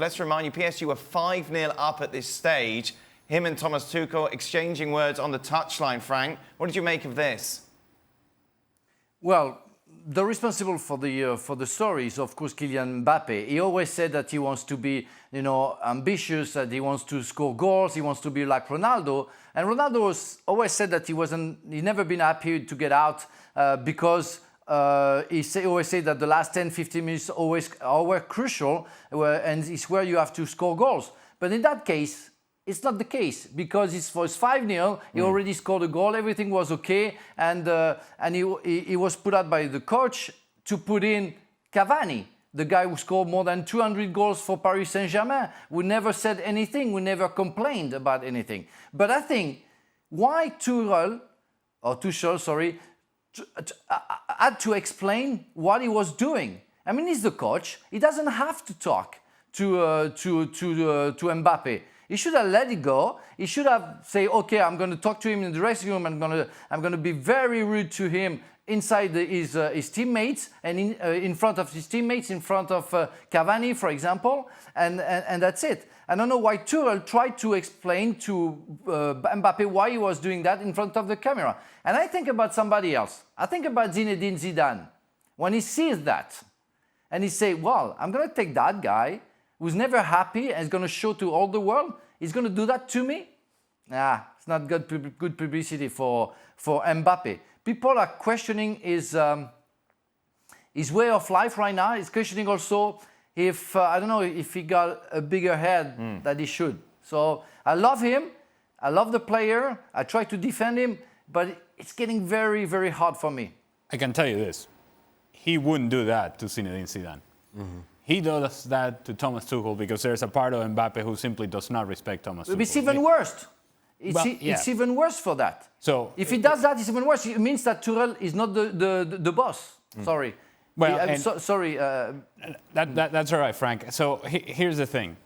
Let's remind you, PSG were 5-0 up at this stage. Him and Thomas Tuchel exchanging words on the touchline, Frank. What did you make of this? Well, the responsible for the story is, of course, Kylian Mbappe. He always said that he wants to be, ambitious, that he wants to score goals, he wants to be like Ronaldo. And Ronaldo always said that he never been happy to get out because he always said that the last 10, 15 minutes are crucial, and it's where you have to score goals. But in that case, it's not the case, because it's 5-0. He already scored a goal. Everything was okay, and he was put out by the coach to put in Cavani, the guy who scored more than 200 goals for Paris Saint-Germain. We never said anything. We never complained about anything. But I think why Tuchel had to explain what he was doing. I mean, he's the coach. He doesn't have to talk to Mbappe. He should have let it go. He should have said, okay, I'm going to talk to him in the dressing room. I'm going to be very rude to him inside his teammates and in front of his teammates, in front of Cavani, for example, and that's it. I don't know why Tuchel tried to explain to Mbappe why he was doing that in front of the camera. And I think about somebody else. I think about Zinedine Zidane. When he sees that, and he say, well, I'm going to take that guy who's never happy and is going to show to all the world, he's going to do that to me? It's not good publicity for Mbappe. People are questioning his way of life right now. He's questioning also if, I don't know, if he got a bigger head than he should. So I love him. I love the player. I try to defend him, but it's getting very, very hard for me. I can tell you this. He wouldn't do that to Zinedine Zidane. He does that to Thomas Tuchel because there's a part of Mbappe who simply does not respect Thomas Tuchel. It's even worse. It's even worse for that. So if he does that, it's even worse. It means that Tuchel is not the boss. Sorry. Well, sorry. That's all right, Frank. So here's the thing.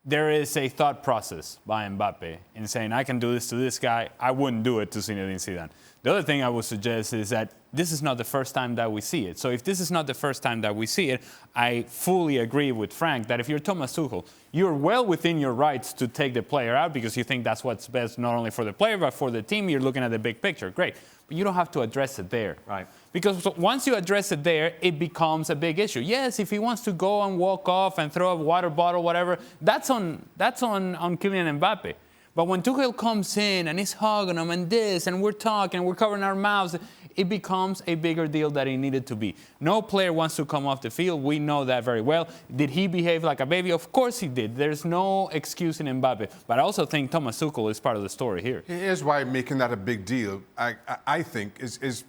There is a thought process by Mbappe in saying, I can do this to this guy. I wouldn't do it to Zinedine Zidane. The other thing I would suggest is that this is not the first time that we see it. So if this is not the first time that we see it, I fully agree with Frank that if you're Thomas Tuchel, you're well within your rights to take the player out because you think that's what's best not only for the player but for the team. You're looking at the big picture. Great. But you don't have to address it there. Right. Because once you address it there, it becomes a big issue. Yes, if he wants to go and walk off and throw a water bottle, whatever, that's on Kylian Mbappe. But when Tuchel comes in and he's hugging him and this, and we're talking, we're covering our mouths, it becomes a bigger deal than it needed to be. No player wants to come off the field. We know that very well. Did he behave like a baby? Of course he did. There's no excuse in Mbappe. But I also think Thomas Tuchel is part of the story here. Here's why making that a big deal, I think, is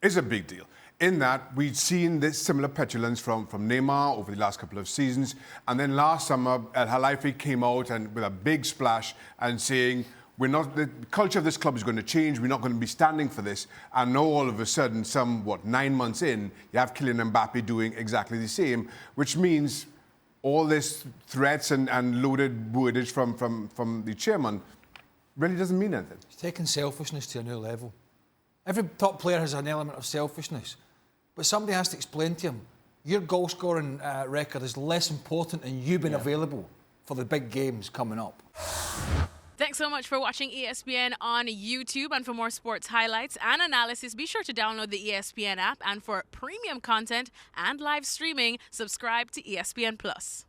a big deal. In that, we've seen this similar petulance from Neymar over the last couple of seasons. And then last summer, El Khalifi came out and with a big splash and saying, the culture of this club is going to change. We're not going to be standing for this. And now all of a sudden, 9 months in, you have Kylian Mbappe doing exactly the same, which means all this threats and loaded wordage from the chairman really doesn't mean anything. He's taking selfishness to a new level. Every top player has an element of selfishness. But somebody has to explain to him, your goal-scoring record is less important than you being available for the big games coming up. Thanks so much for watching ESPN on YouTube. And for more sports highlights and analysis, be sure to download the ESPN app. And for premium content and live streaming, subscribe to ESPN+.